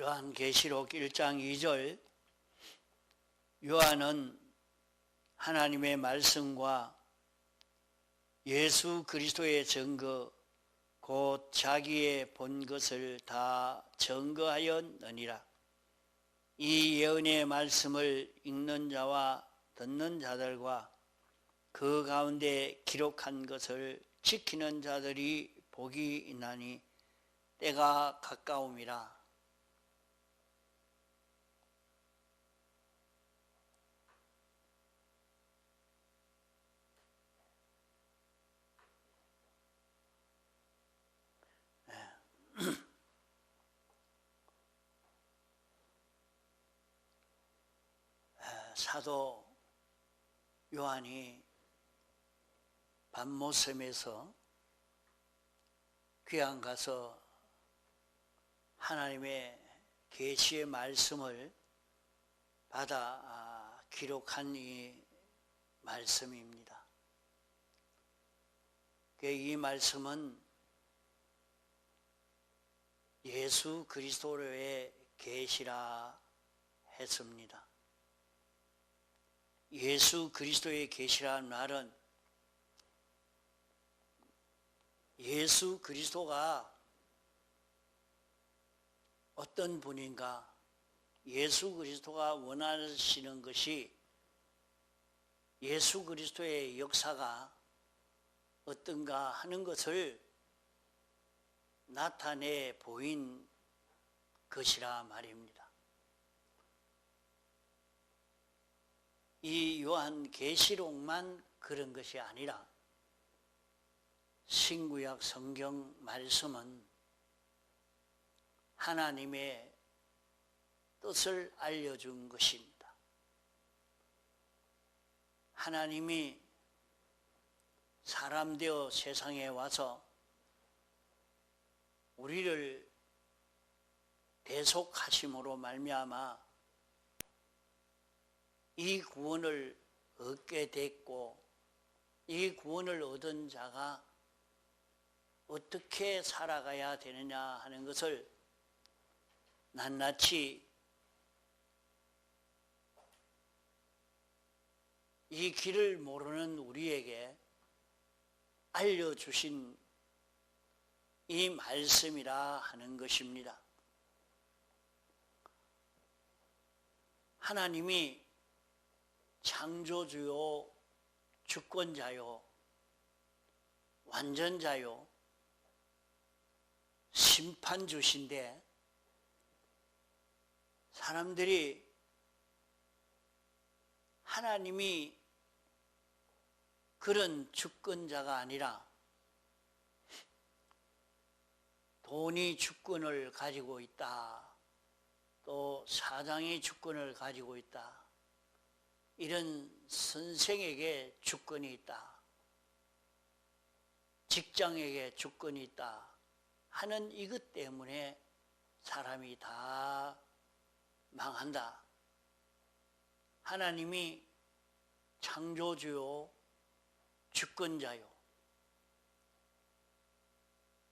요한계시록 1장 2절, 요한은 하나님의 말씀과 예수 그리스도의 증거 곧 자기의 본 것을 다 증거하였느니라. 이 예언의 말씀을 읽는 자와 듣는 자들과 그 가운데 기록한 것을 지키는 자들이 복이 있나니 때가 가까움이라. 사도 요한이 밤모섬에서 귀양 가서 하나님의 계시의 말씀을 받아 기록한 이 말씀입니다. 이 말씀은 예수 그리스도의 계시라 했습니다. 예수 그리스도의 계시라는 말은 예수 그리스도가 어떤 분인가, 예수 그리스도가 원하시는 것이, 예수 그리스도의 역사가 어떤가 하는 것을 나타내 보인 것이라 말입니다. 이 요한계시록만 그런 것이 아니라 신구약 성경 말씀은 하나님의 뜻을 알려준 것입니다. 하나님이 사람 되어 세상에 와서 우리를 대속하심으로 말미암아 이 구원을 얻게 됐고, 이 구원을 얻은 자가 어떻게 살아가야 되느냐 하는 것을 낱낱이 이 길을 모르는 우리에게 알려주신 이 말씀이라 하는 것입니다. 하나님이 창조주요, 주권자요, 완전자요, 심판주신데 사람들이 하나님이 그런 주권자가 아니라 돈이 주권을 가지고 있다, 또 사장이 주권을 가지고 있다, 이런 선생에게 주권이 있다, 직장에게 주권이 있다 하는 이것 때문에 사람이 다 망한다. 하나님이 창조주요, 주권자요,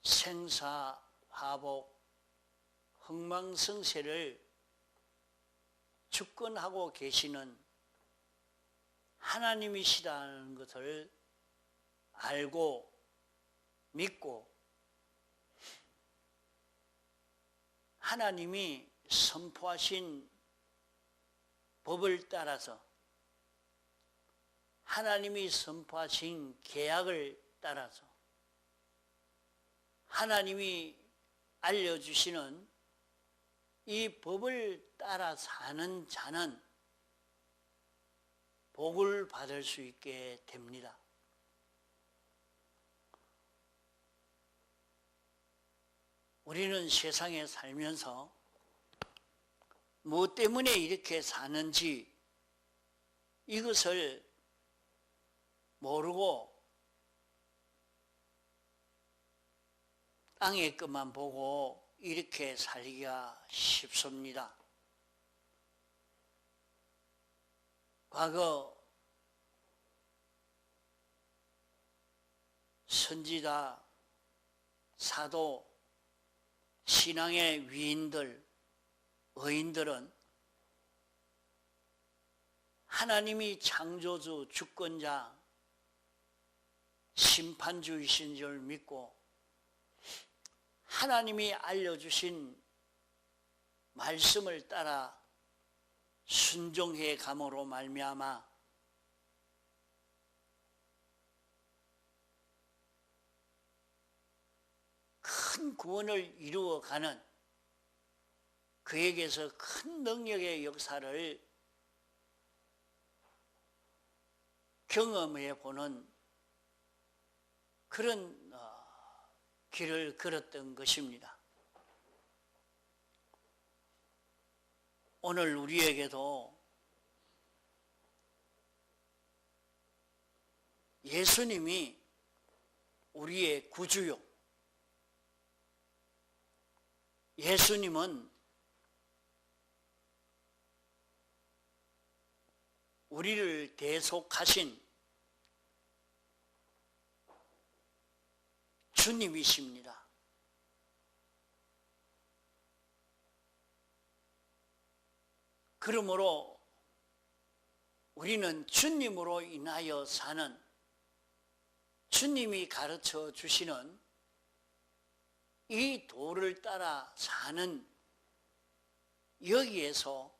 생사화복, 흥망성쇠를 주권하고 계시는 하나님이시라는 것을 알고 믿고 하나님이 선포하신 법을 따라서, 하나님이 선포하신 계약을 따라서, 하나님이 알려주시는 이 법을 따라 사는 자는 복을 받을 수 있게 됩니다. 우리는 세상에 살면서 무엇 때문에 이렇게 사는지 이것을 모르고 땅의 것만 보고 이렇게 살기가 쉽습니다. 과거 선지자, 사도, 신앙의 위인들, 의인들은 하나님이 창조주, 주권자, 심판주이신 줄 믿고 하나님이 알려주신 말씀을 따라 순종해 감으로 말미암아 큰 구원을 이루어가는 그에게서 큰 능력의 역사를 경험해 보는 그런 길을 걸었던 것입니다. 오늘 우리에게도 예수님이 우리의 구주요, 예수님은 우리를 대속하신 주님이십니다. 그러므로 우리는 주님으로 인하여 사는, 주님이 가르쳐 주시는 이 도를 따라 사는 여기에서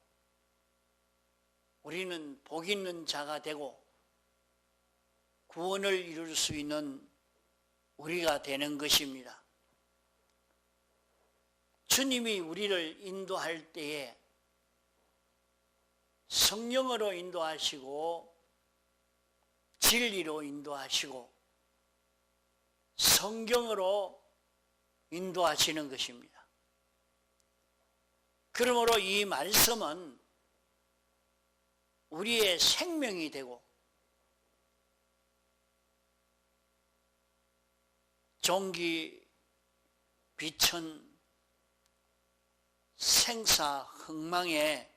우리는 복 있는 자가 되고 구원을 이룰 수 있는 우리가 되는 것입니다. 주님이 우리를 인도할 때에 성령으로 인도하시고 진리로 인도하시고 성경으로 인도하시는 것입니다. 그러므로 이 말씀은 우리의 생명이 되고 종기 비천 생사 흥망의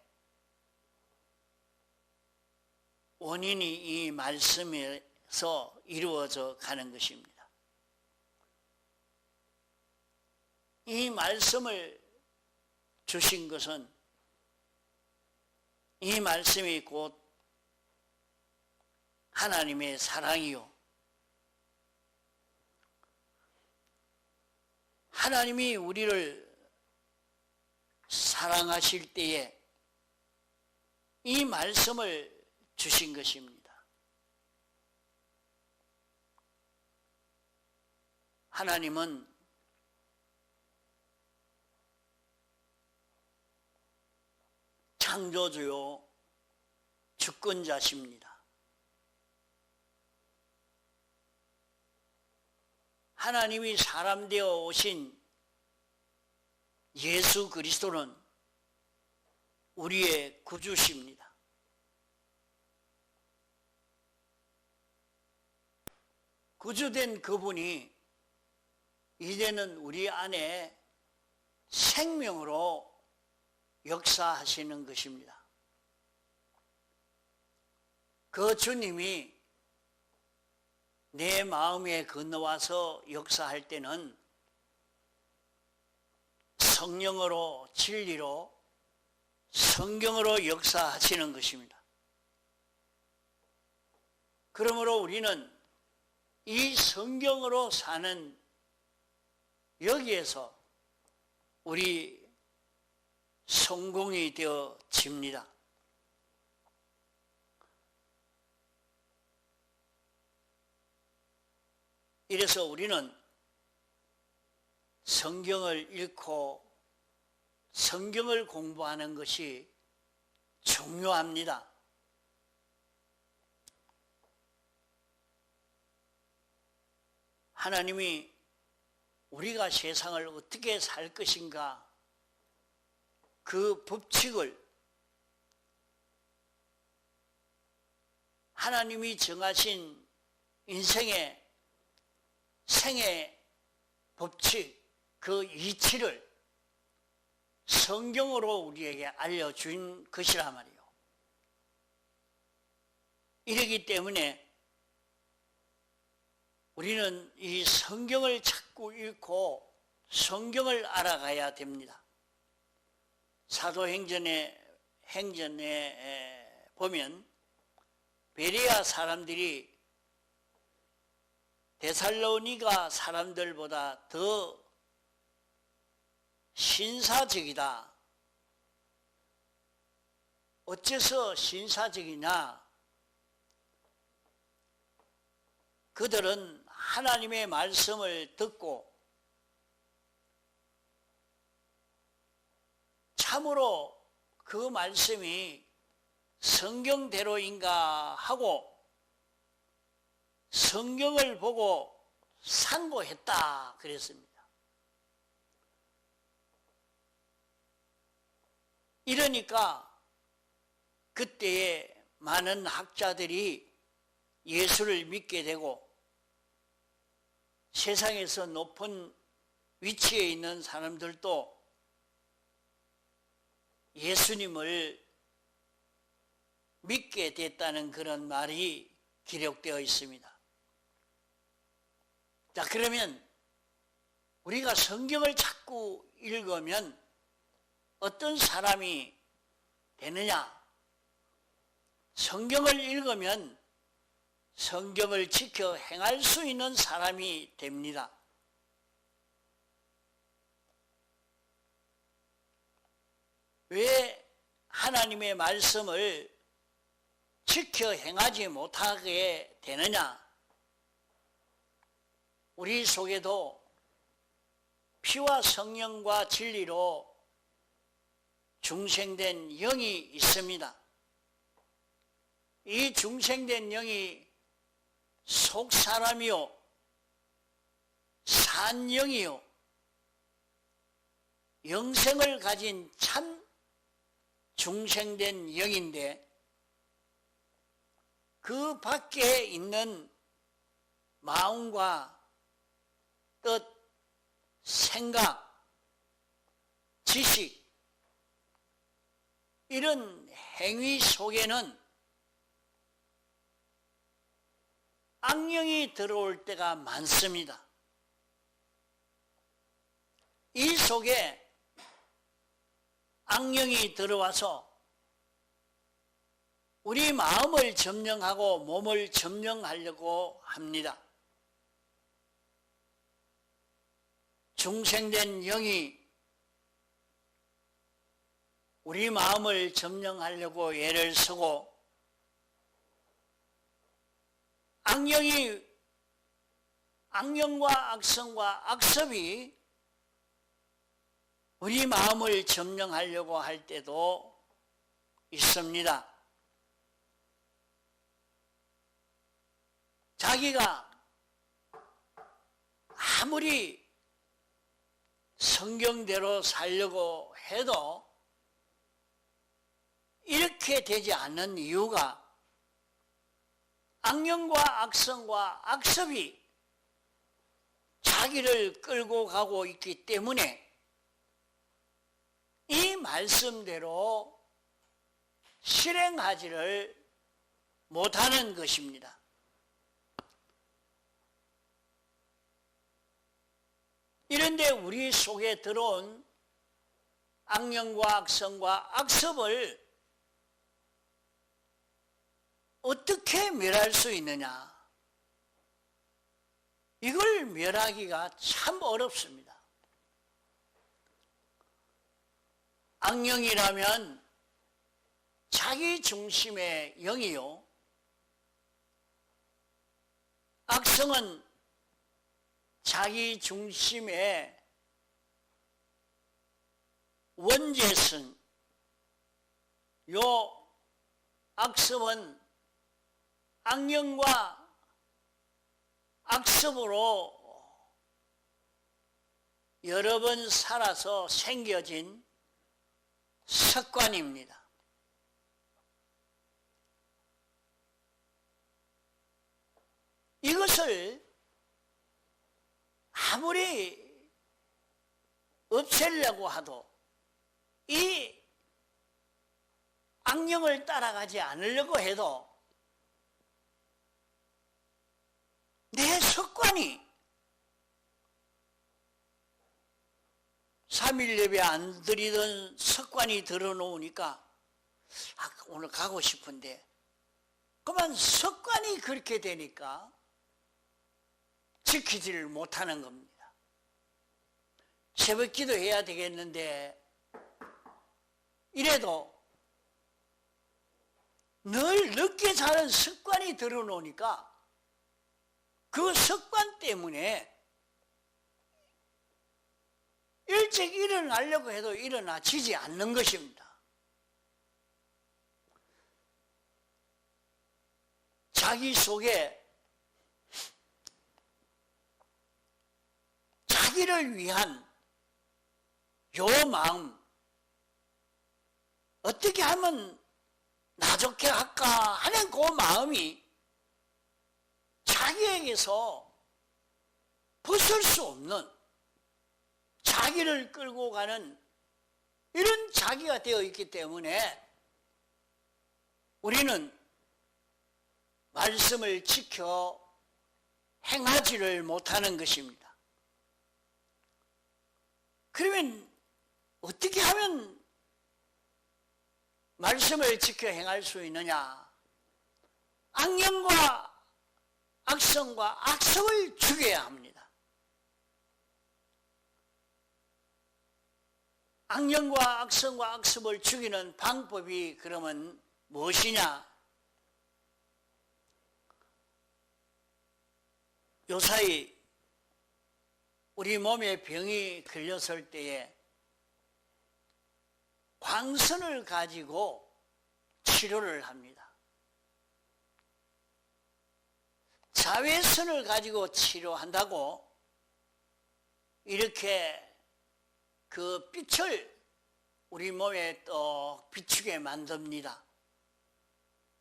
원인이 이 말씀에서 이루어져 가는 것입니다. 이 말씀을 주신 것은 이 말씀이 곧 하나님의 사랑이요, 하나님이 우리를 사랑하실 때에 이 말씀을 주신 것입니다. 하나님은 창조주요 주권자십니다. 하나님이 사람 되어 오신 예수 그리스도는 우리의 구주십니다. 구주된 그분이 이제는 우리 안에 생명으로 역사하시는 것입니다. 그 주님이 내 마음에 건너와서 역사할 때는 성령으로 진리로 성경으로 역사하시는 것입니다. 그러므로 우리는 이 성경으로 사는 여기에서 우리 성공이 되어집니다. 이래서 우리는 성경을 읽고 성경을 공부하는 것이 중요합니다. 하나님이 우리가 세상을 어떻게 살 것인가, 그 법칙을 하나님이 정하신 인생의 생애 법칙, 그 이치를 성경으로 우리에게 알려준 것이라 말이요. 이러기 때문에 우리는 이 성경을 자꾸 읽고 성경을 알아가야 됩니다. 행전에 보면 베레아 사람들이 데살로니가 사람들보다 더 신사적이다. 어째서 신사적이냐? 그들은 하나님의 말씀을 듣고 참으로 그 말씀이 성경대로인가 하고 성경을 보고 상고했다 그랬습니다. 이러니까 그때에 많은 학자들이 예수를 믿게 되고 세상에서 높은 위치에 있는 사람들도 예수님을 믿게 됐다는 그런 말이 기록되어 있습니다. 자, 그러면 우리가 성경을 자꾸 읽으면 어떤 사람이 되느냐? 성경을 읽으면 성경을 지켜 행할 수 있는 사람이 됩니다. 왜 하나님의 말씀을 지켜 행하지 못하게 되느냐? 우리 속에도 피와 성령과 진리로 중생된 영이 있습니다. 이 중생된 영이 속사람이요 산영이요 영생을 가진 참 중생된 영인데 그 밖에 있는 마음과 뜻, 생각, 지식 이런 행위 속에는 악령이 들어올 때가 많습니다. 이 속에 악령이 들어와서 우리 마음을 점령하고 몸을 점령하려고 합니다. 중생된 영이 우리 마음을 점령하려고 애를 쓰고 악령과 악성과 악섭이 우리 마음을 점령하려고 할 때도 있습니다. 자기가 아무리 성경대로 살려고 해도 이렇게 되지 않는 이유가 악령과 악성과 악섭이 자기를 끌고 가고 있기 때문에 이 말씀대로 실행하지를 못하는 것입니다. 이런데 우리 속에 들어온 악령과 악성과 악섭을 어떻게 멸할 수 있느냐? 이걸 멸하기가 참 어렵습니다. 악령이라면 자기 중심의 영이요. 악성은 자기 중심의 원죄성, 요 악섭은 악령과 악섭으로 여러 번 살아서 생겨진 습관입니다. 이것을 아무리 없애려고 하도 이 악령을 따라가지 않으려고 해도 내 습관이 3일 예배 안 드리던 습관이 들어놓으니까 오늘 가고 싶은데 그만 습관이 그렇게 되니까 지키지를 못하는 겁니다. 새벽 기도해야 되겠는데 이래도 늘 늦게 자는 습관이 들어놓으니까 그 습관 때문에 일찍 일어나려고 해도 일어나지지 않는 것입니다. 자기 속에 자기를 위한 요 마음, 어떻게 하면 나 좋게 할까 하는 그 마음이 자기에게서 벗을 수 없는, 자기를 끌고 가는 이런 자기가 되어 있기 때문에 우리는 말씀을 지켜 행하지를 못하는 것입니다. 그러면 어떻게 하면 말씀을 지켜 행할 수 있느냐? 악령과 악성과 악성을 죽여야 합니다. 악령과 악성과 악습을 죽이는 방법이 그러면 무엇이냐? 요사이 우리 몸에 병이 걸렸을 때에 광선을 가지고 치료를 합니다. 자외선을 가지고 치료한다고 이렇게 그 빛을 우리 몸에 또 비추게 만듭니다.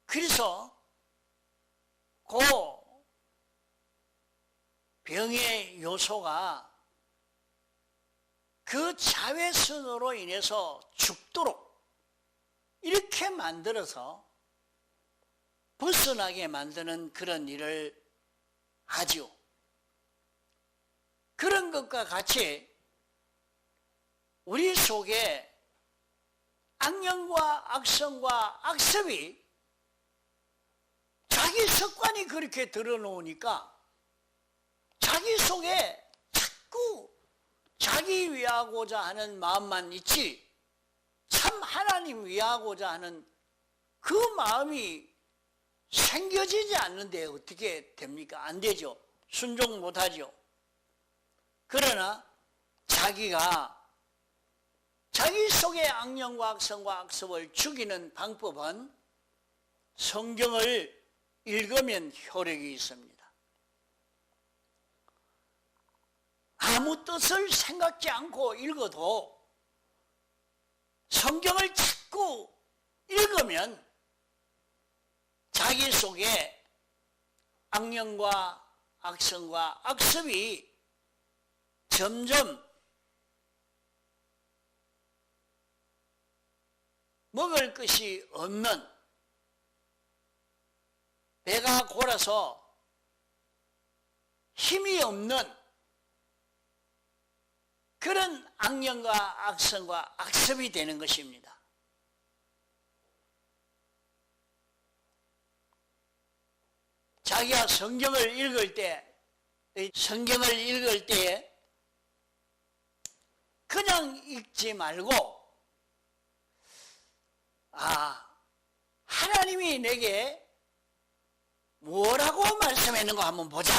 그래서 그 병의 요소가 그 자외선으로 인해서 죽도록 이렇게 만들어서 벗어나게 만드는 그런 일을 하지요. 그런 것과 같이 우리 속에 악령과 악성과 악습이 자기 습관이 그렇게 드러놓으니까 자기 속에 자꾸 자기 위하고자 하는 마음만 있지 참 하나님 위하고자 하는 그 마음이 생겨지지 않는데 어떻게 됩니까? 안 되죠. 순종 못하죠. 그러나 자기가 자기 속의 악령과 악성과 악습을 죽이는 방법은 성경을 읽으면 효력이 있습니다. 아무 뜻을 생각지 않고 읽어도 성경을 자꾸 읽으면 자기 속에 악령과 악성과 악습이 점점 먹을 것이 없는, 배가 골아서 힘이 없는 그런 악령과 악성과 악습이 되는 것입니다. 자기가 성경을 읽을 때 그냥 읽지 말고 하나님이 내게 뭐라고 말씀했는가 한번 보자.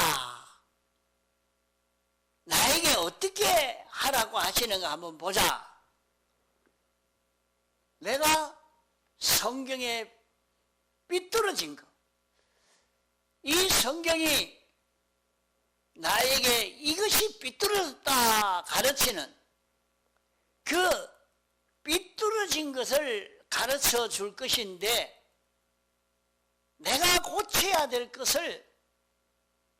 나에게 어떻게 하라고 하시는가 한번 보자. 내가 성경에 삐뚤어진 것, 이 성경이 나에게 이것이 삐뚤어졌다 가르치는 그 삐뚤어진 것을 가르쳐 줄 것인데 내가 고쳐야 될 것을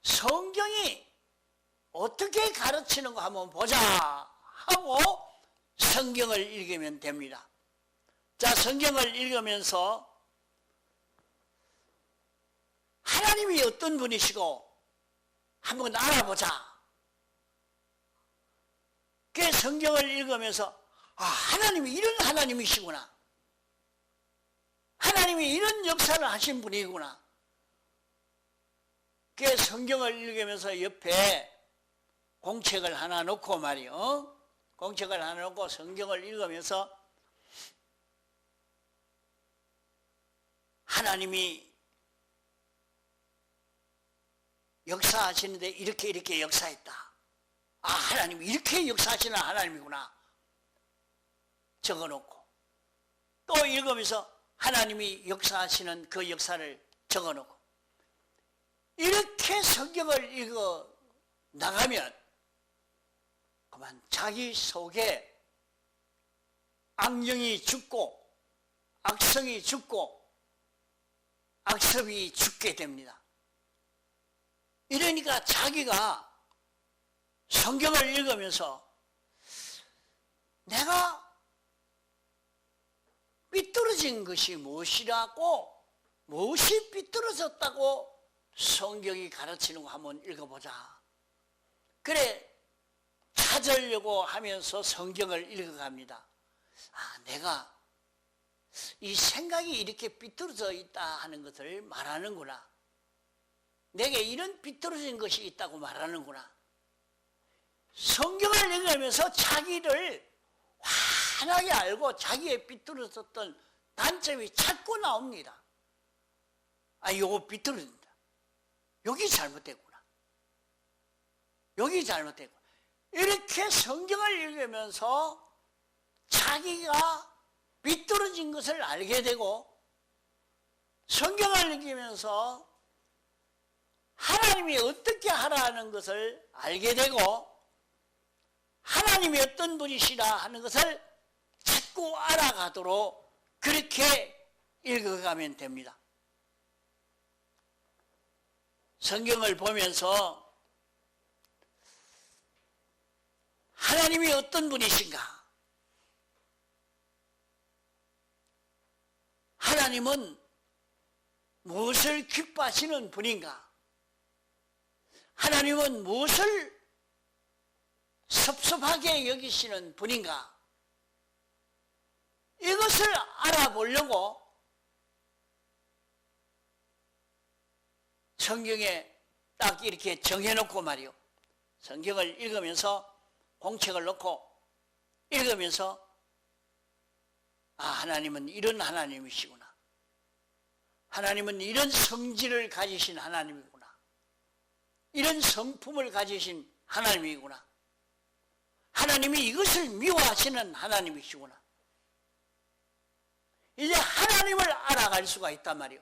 성경이 어떻게 가르치는가 한번 보자 하고 성경을 읽으면 됩니다. 자, 성경을 읽으면서 하나님이 어떤 분이시고 한번 알아보자. 그 성경을 읽으면서 하나님이 이런 하나님이시구나. 하나님이 이런 역사를 하신 분이구나. 그 성경을 읽으면서 옆에 공책을 하나 놓고 말이요. 공책을 하나 놓고 성경을 읽으면서 하나님이 역사하시는데 이렇게 역사했다. 하나님이 이렇게 역사하시는 하나님이구나. 적어놓고 또 읽으면서 하나님이 역사하시는 그 역사를 적어놓고 이렇게 성경을 읽어 나가면 그만 자기 속에 악령이 죽고 악성이 죽고 악습이 죽게 됩니다. 이러니까 자기가 성경을 읽으면서 내가 삐뚤어진 것이 무엇이라고, 무엇이 삐뚤어졌다고 성경이 가르치는 거 한번 읽어보자. 그래 찾으려고 하면서 성경을 읽어갑니다. 내가 이 생각이 이렇게 삐뚤어져 있다 하는 것을 말하는구나. 내게 이런 삐뚤어진 것이 있다고 말하는구나. 성경을 읽으면서 자기를 환하게 알고 자기의 삐뚤어졌던 단점이 자꾸 나옵니다. 요거 삐뚤어진다. 여기 잘못됐구나. 여기 잘못됐구나. 이렇게 성경을 읽으면서 자기가 삐뚤어진 것을 알게 되고 성경을 읽으면서 하나님이 어떻게 하라는 것을 알게 되고 하나님이 어떤 분이시라 하는 것을 자꾸 알아가도록 그렇게 읽어가면 됩니다. 성경을 보면서 하나님이 어떤 분이신가? 하나님은 무엇을 기뻐하시는 분인가? 하나님은 무엇을 섭섭하게 여기시는 분인가? 이것을 알아보려고 성경에 딱 이렇게 정해놓고 말이요. 성경을 읽으면서 공책을 놓고 읽으면서 하나님은 이런 하나님이시구나. 하나님은 이런 성질을 가지신 하나님이구나. 이런 성품을 가지신 하나님이구나. 하나님이 이것을 미워하시는 하나님이시구나. 이제 하나님을 알아갈 수가 있단 말이에요.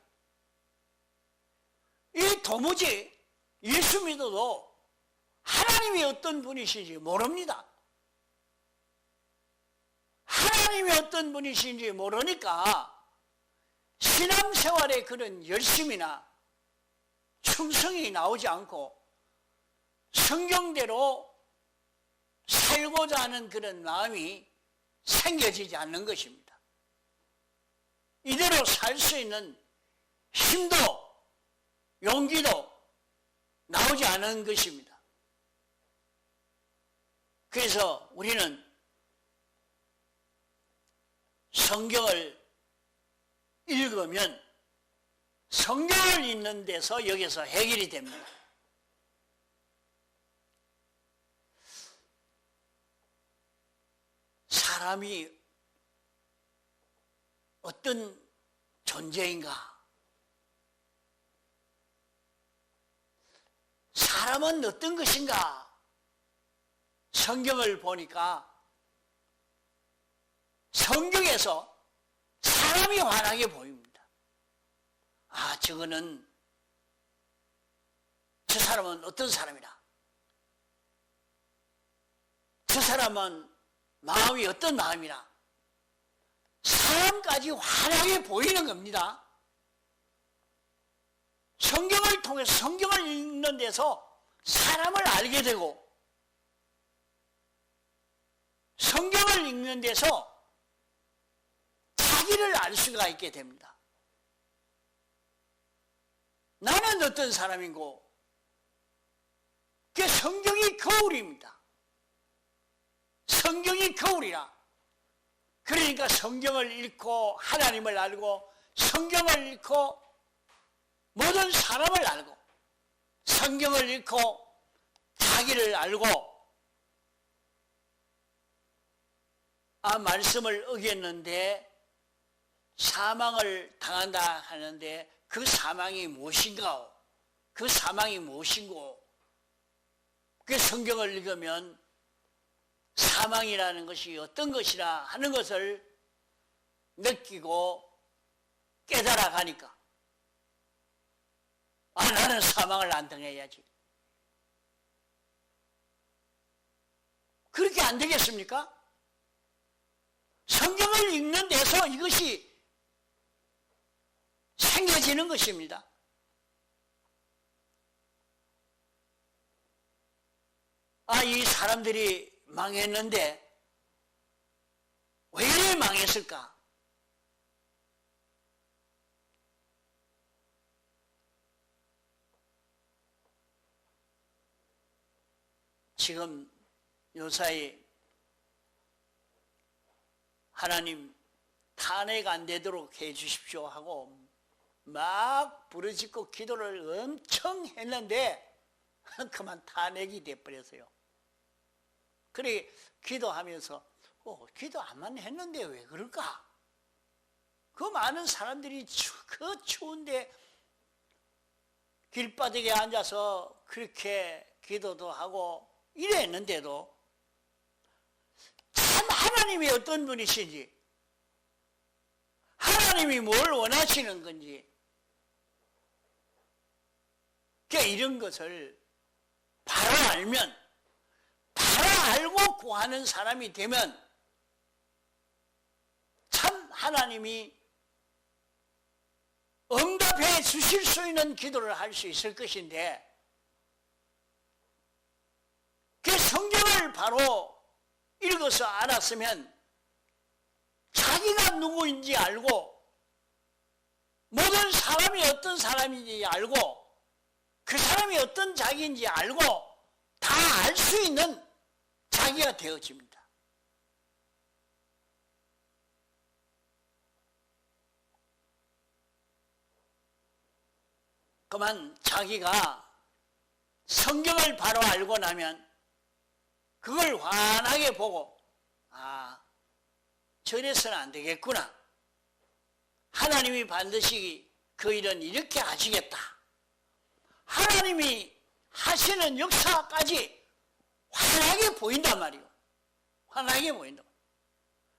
이 도무지 예수 믿어도 하나님이 어떤 분이신지 모릅니다. 하나님이 어떤 분이신지 모르니까 신앙생활에 그런 열심이나 충성이 나오지 않고 성경대로 살고자 하는 그런 마음이 생겨지지 않는 것입니다. 이대로 살 수 있는 힘도 용기도 나오지 않은 것입니다. 그래서 우리는 성경을 읽으면 성경을 읽는 데서 여기서 해결이 됩니다. 사람이 어떤 존재인가? 사람은 어떤 것인가? 성경을 보니까 성경에서 사람이 환하게 보입니다. 저거는 저 사람은 어떤 사람이다. 저 사람은 마음이 어떤 마음이라. 사람까지 환하게 보이는 겁니다. 성경을 통해서 성경을 읽는 데서 사람을 알게 되고 성경을 읽는 데서 자기를 알 수가 있게 됩니다. 나는 어떤 사람이고 그 성경이 거울입니다. 성경이 거울이라. 그러니까 성경을 읽고 하나님을 알고 성경을 읽고 모든 사람을 알고 성경을 읽고 자기를 알고 말씀을 어겼는데 사망을 당한다 하는데 그 사망이 무엇인가? 그 사망이 무엇인고? 그 성경을 읽으면 사망이라는 것이 어떤 것이라 하는 것을 느끼고 깨달아 가니까 나는 사망을 안 당해야지. 그렇게 안 되겠습니까? 성경을 읽는 데서 이것이 생겨지는 것입니다. 이 사람들이 망했는데 왜 이래 망했을까? 지금 요사이 하나님 탄핵 안 되도록 해 주십시오 하고 막 부르짖고 기도를 엄청 했는데 그만 탄핵이 돼버렸어요. 그래 기도하면서 기도 안만 했는데 왜 그럴까? 그 많은 사람들이 그 추운데 길바닥에 앉아서 그렇게 기도도 하고 이랬는데도 참 하나님이 어떤 분이신지 하나님이 뭘 원하시는 건지 이런 것을 바로 알면 바로 알고 구하는 사람이 되면 참 하나님이 응답해 주실 수 있는 기도를 할 수 있을 것인데 그 성경을 바로 읽어서 알았으면 자기가 누구인지 알고 모든 사람이 어떤 사람인지 알고 그 사람이 어떤 자기인지 알고 다 알 수 있는 자기가 되어집니다. 그만 자기가 성경을 바로 알고 나면 그걸 환하게 보고 저래서는 안 되겠구나. 하나님이 반드시 그 일은 이렇게 하시겠다. 하나님이 하시는 역사까지 환하게 보인단 말이에요. 환하게 보인다.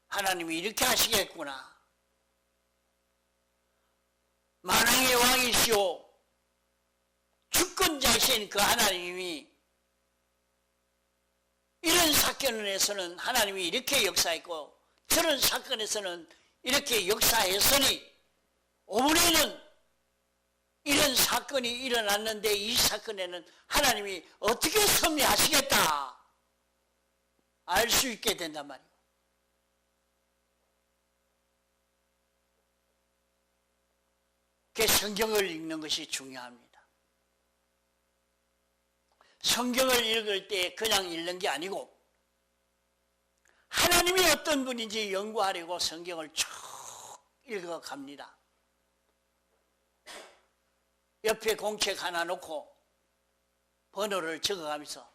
하나님이 이렇게 하시겠구나. 만왕의 왕이시오 주권자이신 그 하나님이 이런 사건에서는 하나님이 이렇게 역사했고 저런 사건에서는 이렇게 역사했으니 이번에는 이런 사건이 일어났는데 이 사건에는 하나님이 어떻게 섭리하시겠다 알 수 있게 된단 말이에요. 그 성경을 읽는 것이 중요합니다. 성경을 읽을 때 그냥 읽는 게 아니고 하나님이 어떤 분인지 연구하려고 성경을 쭉 읽어갑니다. 옆에 공책 하나 놓고 번호를 적어가면서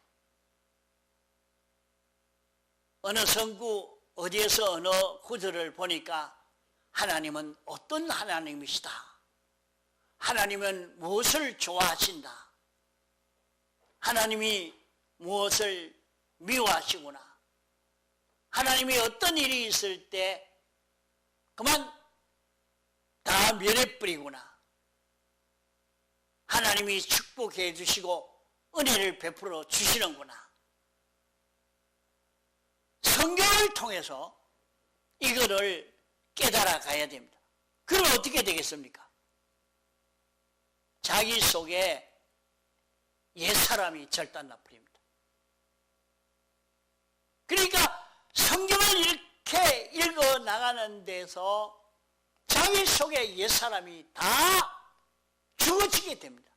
어느 성구 어디에서 어느 구절을 보니까 하나님은 어떤 하나님이시다. 하나님은 무엇을 좋아하신다. 하나님이 무엇을 미워하시구나. 하나님이 어떤 일이 있을 때 그만 다 멸해버리구나. 하나님이 축복해 주시고 은혜를 베풀어 주시는구나. 성경을 통해서 이거를 깨달아 가야 됩니다. 그럼 어떻게 되겠습니까? 자기 속에 옛사람이 절단나 버립니다. 그러니까 성경을 이렇게 읽어 나가는 데서 자기 속에 옛사람이 다 죽어지게 됩니다.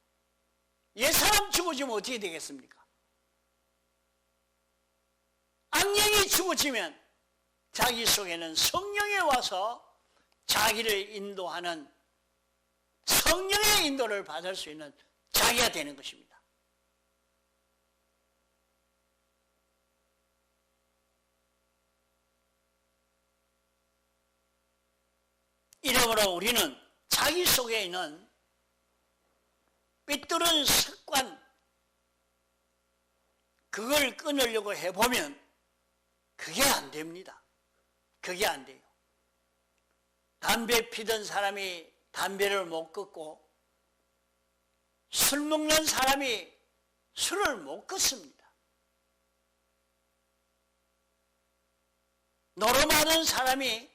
옛사람 죽어지면 어떻게 되겠습니까? 악령이 죽어지면 자기 속에는 성령이 와서 자기를 인도하는 성령의 인도를 받을 수 있는 자기가 되는 것입니다. 이러므로 우리는 자기 속에 있는 삐뚤은 습관, 그걸 끊으려고 해보면 그게 안 됩니다. 그게 안 돼요. 담배 피던 사람이 담배를 못 끊고 술 먹는 사람이 술을 못 끊습니다. 노름하는 사람이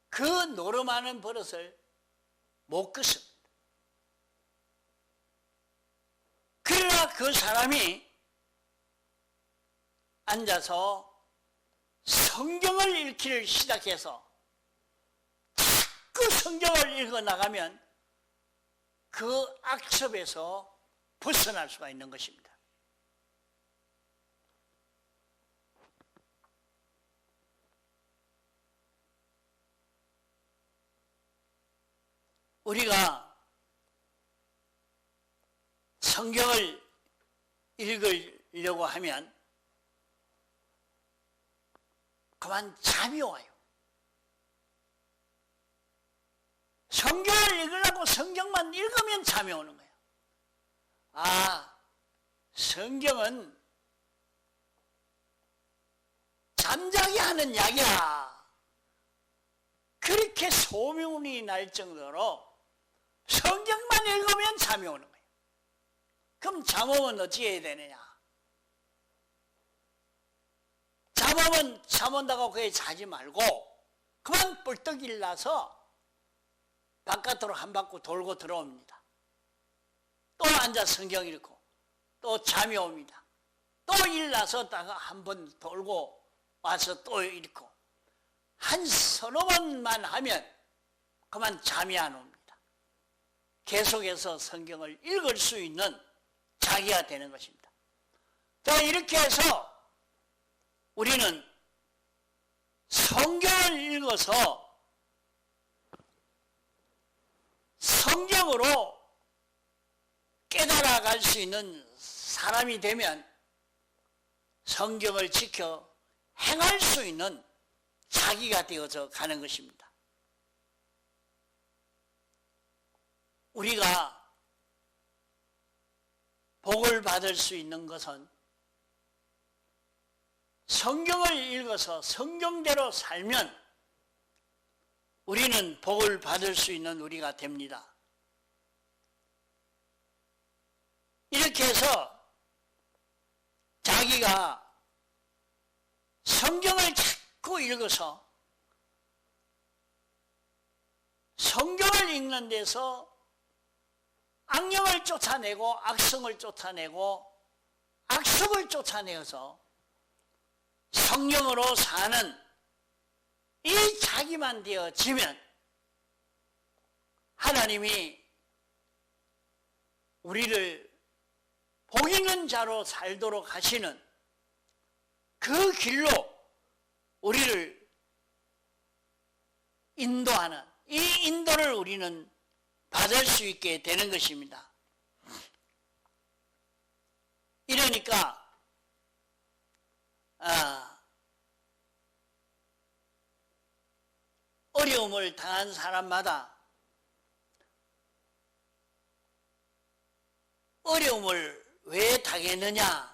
그 노름하는 버릇을 못 끊습니다. 그러나 그 사람이 앉아서 성경을 읽기를 시작해서 자꾸 성경을 읽어 나가면 그 악습에서 벗어날 수가 있는 것입니다. 우리가 성경을 읽으려고 하면 그만 잠이 와요. 성경을 읽으려고 성경만 읽으면 잠이 오는 거예요. 아, 성경은 잠자게 하는 약이야. 그렇게 소문이 날 정도로 성경만 읽으면 잠이 오는 거예요. 그럼 잠 오면 어찌 해야 되느냐? 잠 오면 잠 온다고 그게 자지 말고 그만 뿔떡 일어나서 바깥으로 한 바퀴 돌고 들어옵니다. 또 앉아 성경 읽고 또 잠이 옵니다. 또 일어나서 한 번 돌고 와서 또 읽고 한 서너 번만 하면 그만 잠이 안 옵니다. 계속해서 성경을 읽을 수 있는 자기가 되는 것입니다. 자, 이렇게 해서 우리는 성경을 읽어서 성경으로 깨달아갈 수 있는 사람이 되면 성경을 지켜 행할 수 있는 자기가 되어서 가는 것입니다. 우리가 복을 받을 수 있는 것은 성경을 읽어서 성경대로 살면 우리는 복을 받을 수 있는 우리가 됩니다. 이렇게 해서 자기가 성경을 자꾸 읽어서 성경을 읽는 데서 악령을 쫓아내고 악성을 쫓아내고 악습을 쫓아내어서 성령으로 사는 이 자기만 되어지면 하나님이 우리를 복 있는 자로 살도록 하시는 그 길로 우리를 인도하는 이 인도를 우리는 받을 수 있게 되는 것입니다. 이러니까 어려움을 당한 사람마다 어려움을 왜 당했느냐?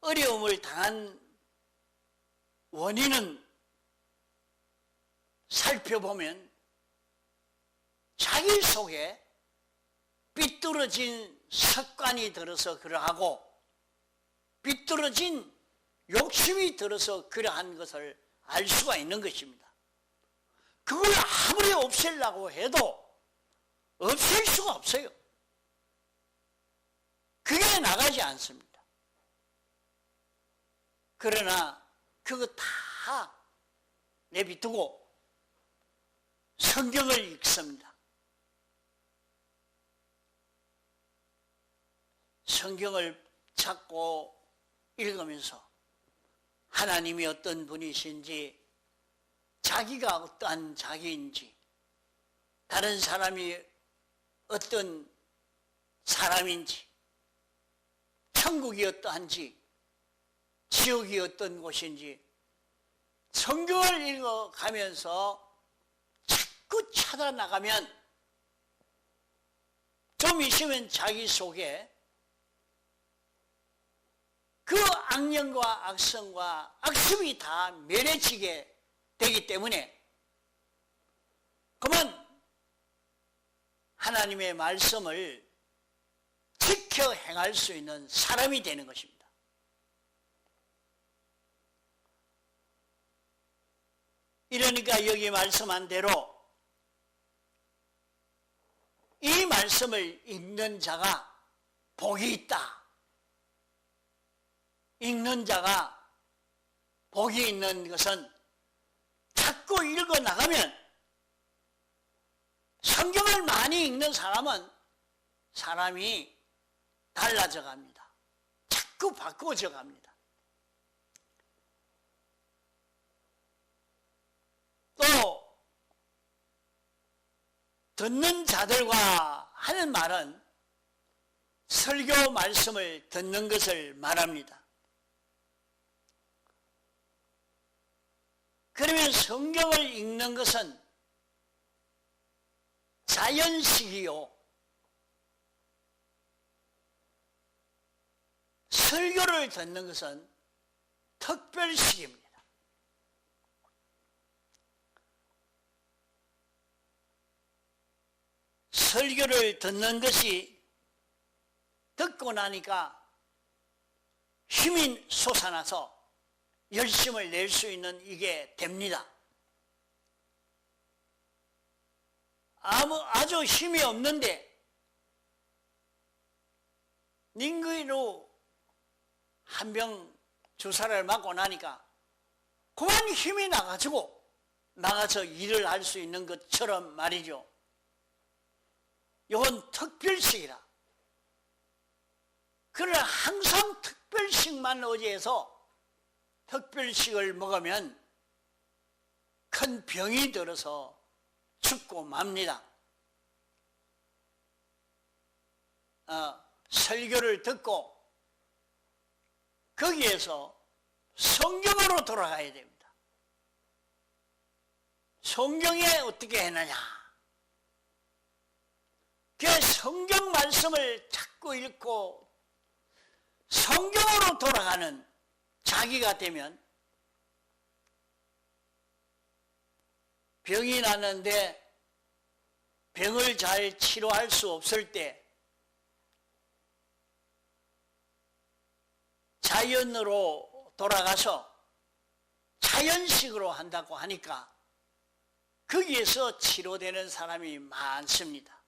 어려움을 당한 원인은 살펴보면 자기 속에 삐뚤어진 습관이 들어서 그러하고 삐뚤어진 욕심이 들어서 그러한 것을 알 수가 있는 것입니다. 그걸 아무리 없애려고 해도 없앨 수가 없어요. 그게 나가지 않습니다. 그러나 그거 다 내비두고 성경을 읽습니다. 성경을 찾고 읽으면서 하나님이 어떤 분이신지, 자기가 어떠한 자기인지, 다른 사람이 어떤 사람인지, 천국이 어떠한지, 지옥이 어떤 곳인지 성경을 읽어가면서 자꾸 찾아나가면 좀 있으면 자기 속에 그 악령과 악성과 악습이 다 멸해지게 되기 때문에 그만 하나님의 말씀을 지켜 행할 수 있는 사람이 되는 것입니다. 이러니까 여기 말씀한 대로 이 말씀을 읽는 자가 복이 있다. 읽는 자가 복이 있는 것은 자꾸 읽어 나가면, 성경을 많이 읽는 사람은 사람이 달라져 갑니다. 자꾸 바꾸어져 갑니다. 또 듣는 자들과 하는 말은 설교 말씀을 듣는 것을 말합니다. 그러면 성경을 읽는 것은 자연식이요, 설교를 듣는 것은 특별식입니다. 설교를 듣는 것이 듣고 나니까 힘이 솟아나서 열심을 낼 수 있는 이게 됩니다. 아주 힘이 없는데 닝그이로 한 병 주사를 맞고 나니까 그만 힘이 나가서 일을 할 수 있는 것처럼 말이죠. 이건 특별식이라. 그러나 항상 특별식만 의지해서 특별식을 먹으면 큰 병이 들어서 죽고 맙니다. 설교를 듣고 거기에서 성경으로 돌아가야 됩니다. 성경에 어떻게 해나냐? 그 성경 말씀을 자꾸 읽고 성경으로 돌아가는 자기가 되면 병이 나는데 병을 잘 치료할 수 없을 때 자연으로 돌아가서 자연식으로 한다고 하니까 거기에서 치료되는 사람이 많습니다.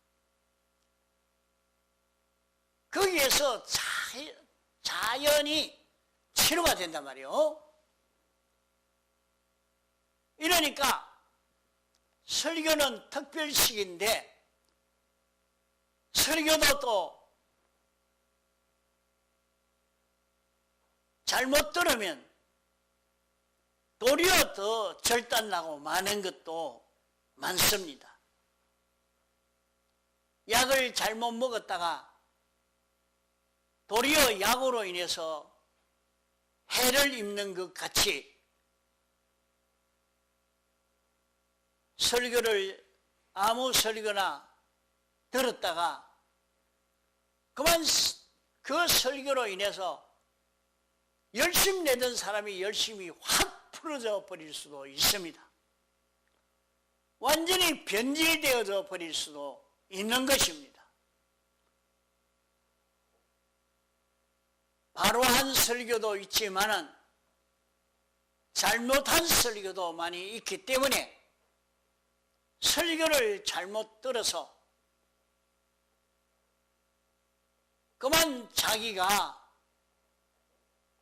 거기에서 자연이 치료가 된단 말이에요. 이러니까 설교는 특별식인데 설교도 또 잘못 들으면 도리어 더 절단나고 많은 것도 많습니다. 약을 잘못 먹었다가 도리어 약으로 인해서 해를 입는 것 같이 설교를 아무 설교나 들었다가 그만 그 설교로 인해서 열심 내던 사람이 열심히 확 풀어져 버릴 수도 있습니다. 완전히 변질되어져 버릴 수도 있는 것입니다. 바로한 설교도 있지만은 잘못한 설교도 많이 있기 때문에 설교를 잘못 들어서 그만 자기가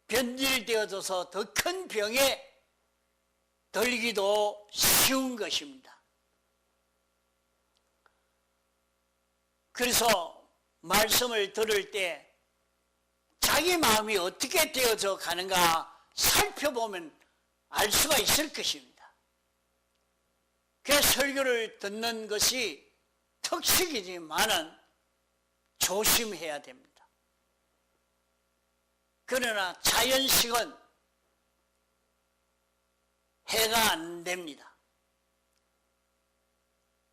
변질되어져서 더 큰 병에 들기도 쉬운 것입니다. 그래서 말씀을 들을 때 자기 마음이 어떻게 되어져 가는가 살펴보면 알 수가 있을 것입니다. 그 설교를 듣는 것이 특식이지만은 조심해야 됩니다. 그러나 자연식은 해가 안 됩니다.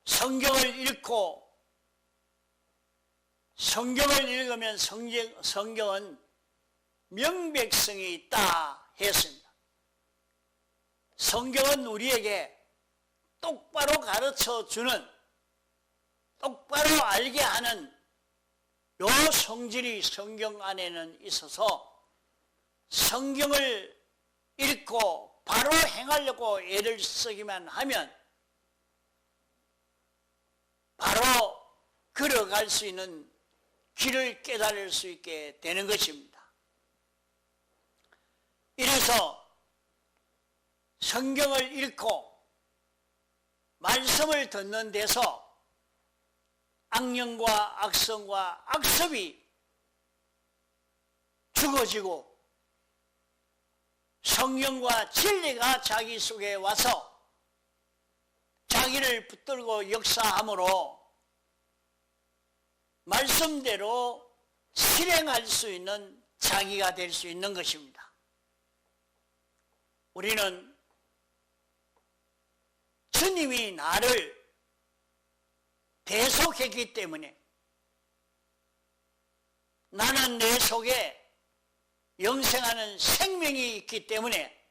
성경을 읽고 성경을 읽으면 성경은 명백성이 있다 했습니다. 성경은 우리에게 똑바로 가르쳐주는, 똑바로 알게 하는 요 성질이 성경 안에는 있어서 성경을 읽고 바로 행하려고 애를 쓰기만 하면 바로 걸어갈 수 있는 길을 깨달을 수 있게 되는 것입니다. 이래서 성경을 읽고 말씀을 듣는 데서 악령과 악성과 악습이 죽어지고 성령과 진리가 자기 속에 와서 자기를 붙들고 역사함으로 말씀대로 실행할 수 있는 자기가 될 수 있는 것입니다. 우리는 주님이 나를 대속했기 때문에 나는 내 속에 영생하는 생명이 있기 때문에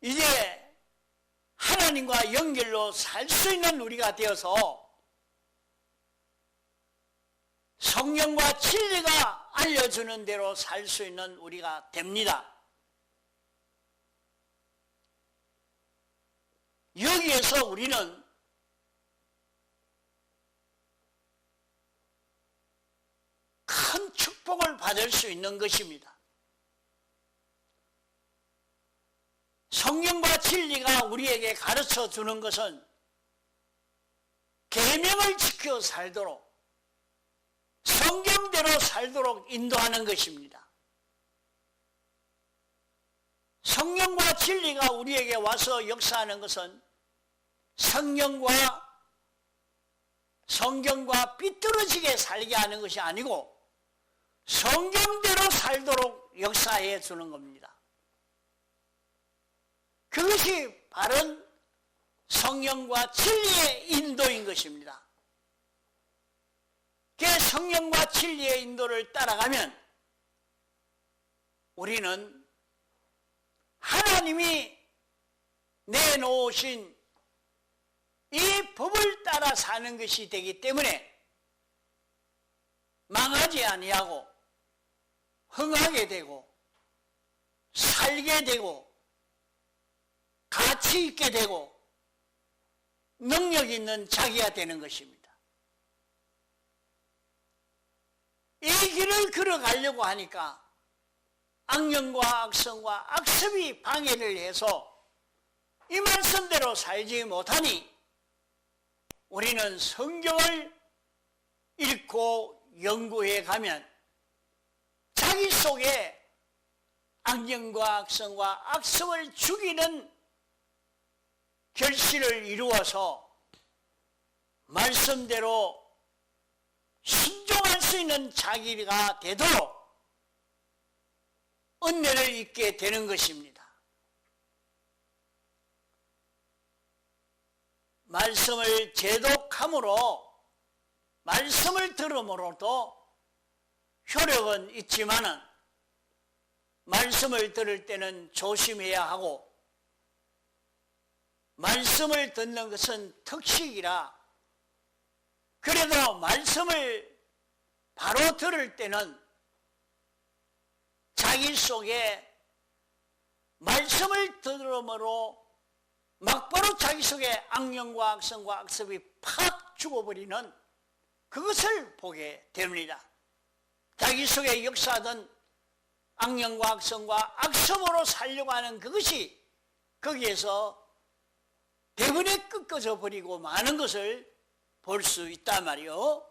이제 하나님과 연결로 살 수 있는 우리가 되어서 성령과 진리가 알려주는 대로 살 수 있는 우리가 됩니다. 여기에서 우리는 큰 축복을 받을 수 있는 것입니다. 성령과 진리가 우리에게 가르쳐 주는 것은 계명을 지켜 살도록, 성경대로 살도록 인도하는 것입니다. 성령과 진리가 우리에게 와서 역사하는 것은 성경과 삐뚤어지게 살게 하는 것이 아니고 성경대로 살도록 역사해 주는 겁니다. 그것이 바른 성령과 진리의 인도인 것입니다. 그 성령과 진리의 인도를 따라가면 우리는 하나님이 내놓으신 이 법을 따라 사는 것이 되기 때문에 망하지 아니하고 흥하게 되고 살게 되고 가치 있게 되고 능력 있는 자기가 되는 것입니다. 이 길을 걸어가려고 하니까 악령과 악성과 악습이 방해를 해서 이 말씀대로 살지 못하니 우리는 성경을 읽고 연구해 가면 자기 속에 악령과 악성과 악습을 죽이는 결실을 이루어서 말씀대로 순종할 수 있는 자기가 되도록 은혜를 입게 되는 것입니다. 말씀을 제독함으로, 말씀을 들음으로도 효력은 있지만은 말씀을 들을 때는 조심해야 하고, 말씀을 듣는 것은 특식이라 그래도 말씀을 바로 들을 때는 자기 속에 말씀을 들음으로 막바로 자기 속에 악령과 악성과 악습이 팍 죽어버리는 그것을 보게 됩니다. 자기 속에 역사하던 악령과 악성과 악습으로 살려고 하는 그것이 거기에서 대번에 꺾어져 버리고 마는 것을 볼 수 있단 말이요.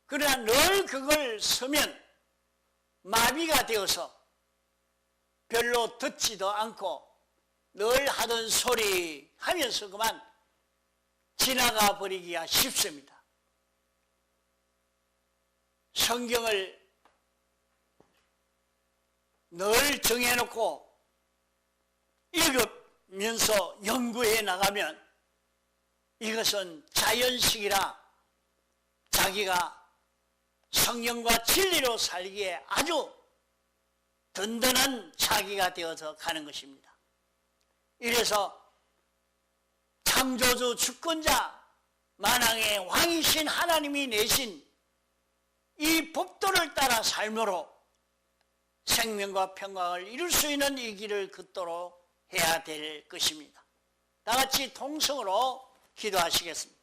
그러나 늘 그걸 서면 마비가 되어서 별로 듣지도 않고 늘 하던 소리 하면서 그만 지나가 버리기가 쉽습니다. 성경을 늘 정해놓고 읽으면서 연구해 나가면 이것은 자연식이라 자기가 성령과 진리로 살기에 아주 든든한 자기가 되어서 가는 것입니다. 이래서 창조주 주권자 만왕의 왕이신 하나님이 내신 이 법도를 따라 삶으로 생명과 평강을 이룰 수 있는 이 길을 걷도록 해야 될 것입니다. 다 같이 통성으로 기도하시겠습니다.